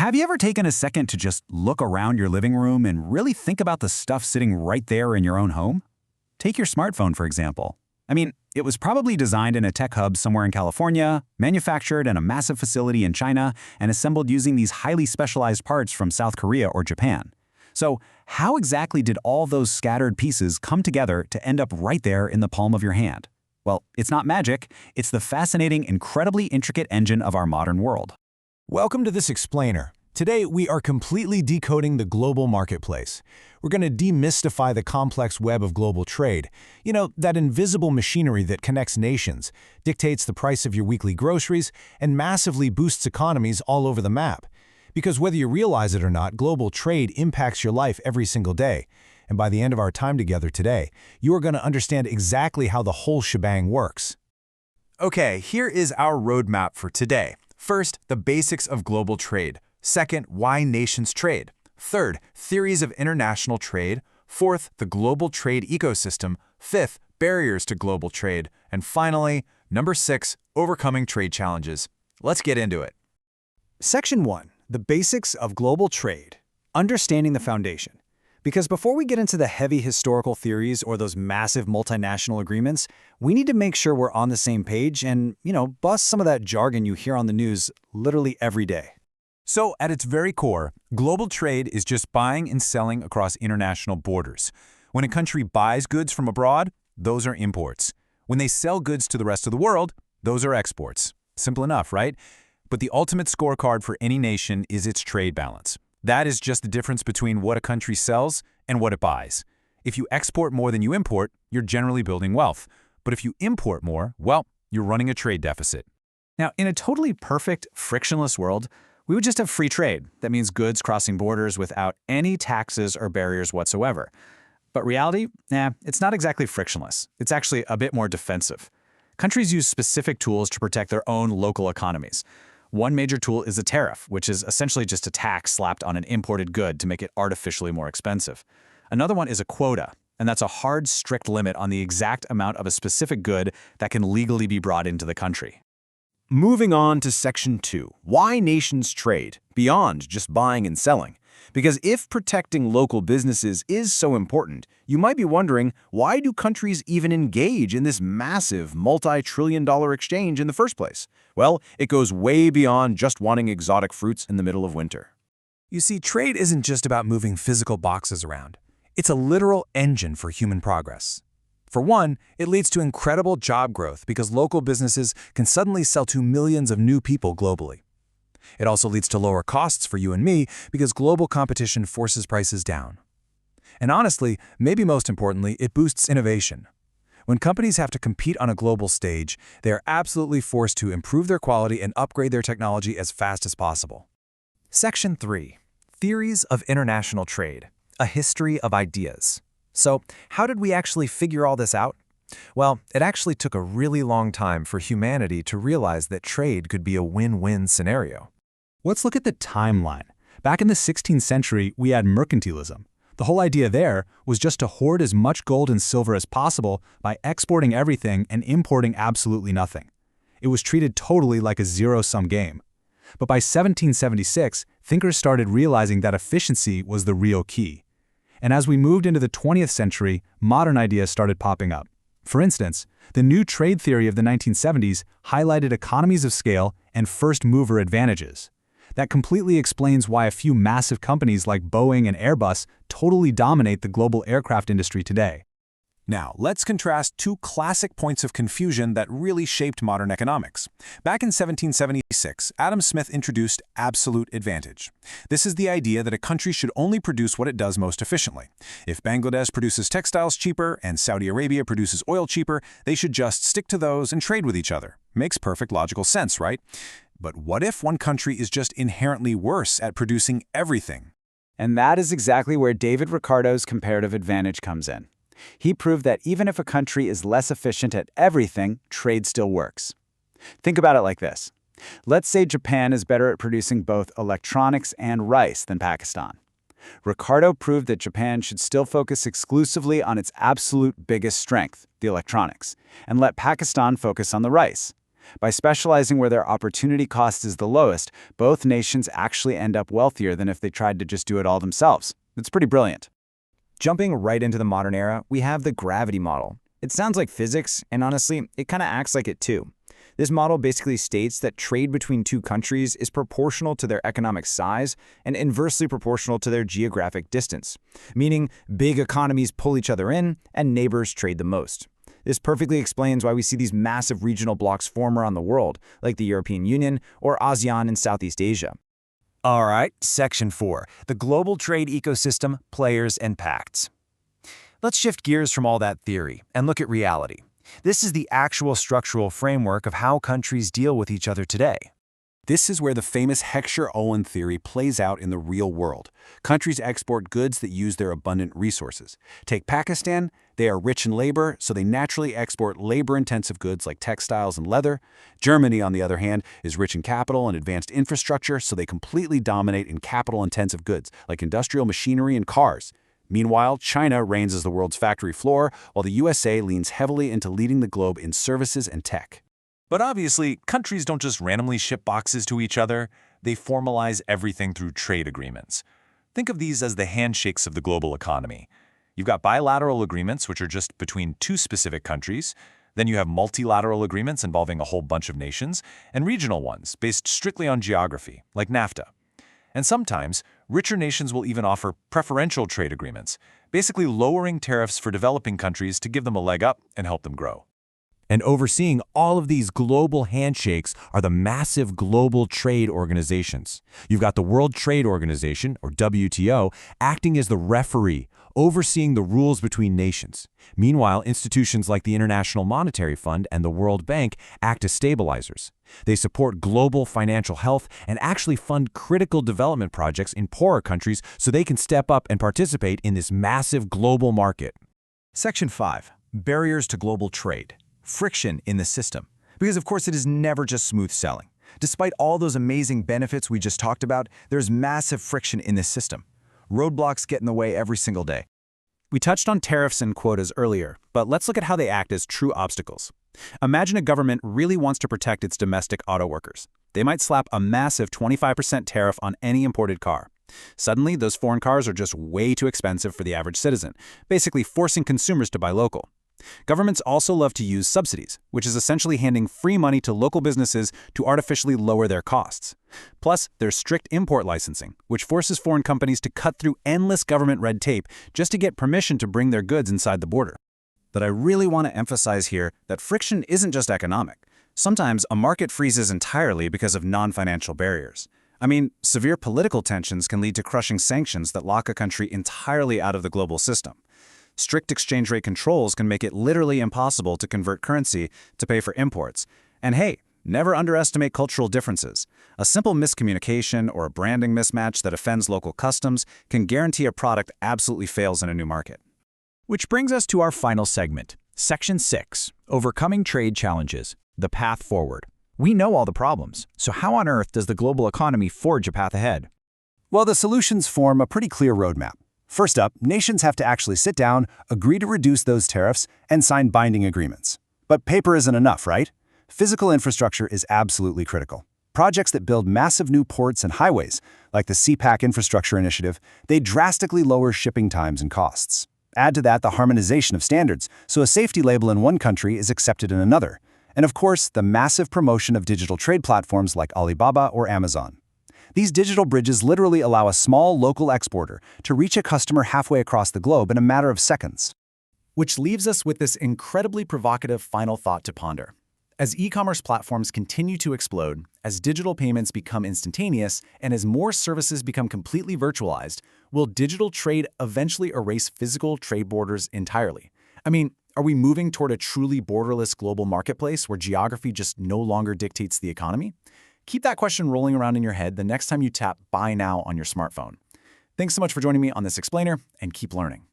Have you ever taken a second to just look around your living room and really think about the stuff sitting right there in your own home? Take your smartphone, for example. It was probably designed in a tech hub somewhere in California, manufactured in a massive facility in China, and assembled using these highly specialized parts from South Korea or Japan. So, how exactly did all those scattered pieces come together to end up right there in the palm of your hand? Well, it's not magic, it's the fascinating, incredibly intricate engine of our modern world. Welcome to this explainer. Today, we are completely decoding the global marketplace. We're going to demystify the complex web of global trade. You know, that invisible machinery that connects nations, dictates the price of your weekly groceries, and massively boosts economies all over the map. Because whether you realize it or not, global trade impacts your life every single day. And by the end of our time together today, you are going to understand exactly how the whole shebang works. Okay, here is our roadmap for today. First, the basics of global trade. Second, why nations trade. Third, theories of international trade. Fourth, the global trade ecosystem. Fifth, barriers to global trade. And finally, number 6, overcoming trade challenges. Let's get into it. Section 1. The basics of global trade. Understanding the foundation. Because before we get into the heavy historical theories or those massive multinational agreements, we need to make sure we're on the same page and, bust some of that jargon you hear on the news literally every day. So, at its very core, global trade is just buying and selling across international borders. When a country buys goods from abroad, those are imports. When they sell goods to the rest of the world, those are exports. Simple enough, right? But the ultimate scorecard for any nation is its trade balance. That is just the difference between what a country sells and what it buys. If you export more than you import, you're generally building wealth. But if you import more, well, you're running a trade deficit. Now, in a totally perfect, frictionless world, we would just have free trade. That means goods crossing borders without any taxes or barriers whatsoever. But reality? It's not exactly frictionless. It's actually a bit more defensive. Countries use specific tools to protect their own local economies. One major tool is a tariff, which is essentially just a tax slapped on an imported good to make it artificially more expensive. Another one is a quota, and that's a hard, strict limit on the exact amount of a specific good that can legally be brought into the country. Moving on to Section 2, why nations trade, beyond just buying and selling. Because if protecting local businesses is so important, you might be wondering, why do countries even engage in this massive multi-trillion-dollar exchange in the first place? Well, it goes way beyond just wanting exotic fruits in the middle of winter. You see, trade isn't just about moving physical boxes around. It's a literal engine for human progress. For one, it leads to incredible job growth because local businesses can suddenly sell to millions of new people globally. It also leads to lower costs for you and me because global competition forces prices down. And honestly, maybe most importantly, it boosts innovation. When companies have to compete on a global stage, they are absolutely forced to improve their quality and upgrade their technology as fast as possible. Section 3. Theories of International Trade. A History of Ideas. So, how did we actually figure all this out? Well, it actually took a really long time for humanity to realize that trade could be a win-win scenario. Let's look at the timeline. Back in the 16th century, we had mercantilism. The whole idea there was just to hoard as much gold and silver as possible by exporting everything and importing absolutely nothing. It was treated totally like a zero-sum game. But by 1776, thinkers started realizing that efficiency was the real key. And as we moved into the 20th century, modern ideas started popping up. For instance, the new trade theory of the 1970s highlighted economies of scale and first-mover advantages. That completely explains why a few massive companies like Boeing and Airbus totally dominate the global aircraft industry today. Now, let's contrast two classic points of confusion that really shaped modern economics. Back in 1776, Adam Smith introduced absolute advantage. This is the idea that a country should only produce what it does most efficiently. If Bangladesh produces textiles cheaper and Saudi Arabia produces oil cheaper, they should just stick to those and trade with each other. Makes perfect logical sense, right? But what if one country is just inherently worse at producing everything? And that is exactly where David Ricardo's comparative advantage comes in. He proved that even if a country is less efficient at everything, trade still works. Think about it like this. Let's say Japan is better at producing both electronics and rice than Pakistan. Ricardo proved that Japan should still focus exclusively on its absolute biggest strength, the electronics, and let Pakistan focus on the rice. By specializing where their opportunity cost is the lowest, both nations actually end up wealthier than if they tried to just do it all themselves. It's pretty brilliant. Jumping right into the modern era, we have the gravity model. It sounds like physics, and honestly, it kind of acts like it too. This model basically states that trade between two countries is proportional to their economic size and inversely proportional to their geographic distance, meaning big economies pull each other in and neighbors trade the most. This perfectly explains why we see these massive regional blocs form around the world, like the European Union or ASEAN in Southeast Asia. All right, Section 4, the global trade ecosystem, players, and pacts. Let's shift gears from all that theory and look at reality. This is the actual structural framework of how countries deal with each other today. This is where the famous Heckscher-Owen theory plays out in the real world. Countries export goods that use their abundant resources. Take Pakistan. They are rich in labor, so they naturally export labor-intensive goods like textiles and leather. Germany, on the other hand, is rich in capital and advanced infrastructure, so they completely dominate in capital-intensive goods like industrial machinery and cars. Meanwhile, China reigns as the world's factory floor, while the USA leans heavily into leading the globe in services and tech. But obviously, countries don't just randomly ship boxes to each other. They formalize everything through trade agreements. Think of these as the handshakes of the global economy. You've got bilateral agreements, which are just between two specific countries. Then you have multilateral agreements involving a whole bunch of nations, and regional ones based strictly on geography, like NAFTA. And sometimes, richer nations will even offer preferential trade agreements, basically lowering tariffs for developing countries to give them a leg up and help them grow. And overseeing all of these global handshakes are the massive global trade organizations. You've got the World Trade Organization, or WTO, acting as the referee, overseeing the rules between nations. Meanwhile, institutions like the International Monetary Fund and the World Bank act as stabilizers. They support global financial health and actually fund critical development projects in poorer countries so they can step up and participate in this massive global market. Section 5. Barriers to global trade. Friction in the system. Because of course it is never just smooth sailing. Despite all those amazing benefits we just talked about, there's massive friction in this system. Roadblocks get in the way every single day. We touched on tariffs and quotas earlier, but let's look at how they act as true obstacles. Imagine a government really wants to protect its domestic auto workers. They might slap a massive 25% tariff on any imported car. Suddenly, those foreign cars are just way too expensive for the average citizen, basically forcing consumers to buy local. Governments also love to use subsidies, which is essentially handing free money to local businesses to artificially lower their costs. Plus, there's strict import licensing, which forces foreign companies to cut through endless government red tape just to get permission to bring their goods inside the border. But I really want to emphasize here that friction isn't just economic. Sometimes a market freezes entirely because of non-financial barriers. I mean, severe political tensions can lead to crushing sanctions that lock a country entirely out of the global system. Strict exchange rate controls can make it literally impossible to convert currency to pay for imports. And hey, never underestimate cultural differences. A simple miscommunication or a branding mismatch that offends local customs can guarantee a product absolutely fails in a new market. Which brings us to our final segment, Section 6, Overcoming Trade Challenges, the Path Forward. We know all the problems, so how on earth does the global economy forge a path ahead? Well, the solutions form a pretty clear roadmap. First up, nations have to actually sit down, agree to reduce those tariffs, and sign binding agreements. But paper isn't enough, right? Physical infrastructure is absolutely critical. Projects that build massive new ports and highways, like the CPAC Infrastructure Initiative, they drastically lower shipping times and costs. Add to that the harmonization of standards, so a safety label in one country is accepted in another. And of course, the massive promotion of digital trade platforms like Alibaba or Amazon. These digital bridges literally allow a small local exporter to reach a customer halfway across the globe in a matter of seconds. Which leaves us with this incredibly provocative final thought to ponder. As e-commerce platforms continue to explode, as digital payments become instantaneous, and as more services become completely virtualized, will digital trade eventually erase physical trade borders entirely? I mean, are we moving toward a truly borderless global marketplace where geography just no longer dictates the economy? Keep that question rolling around in your head the next time you tap Buy Now on your smartphone. Thanks so much for joining me on this explainer, and keep learning.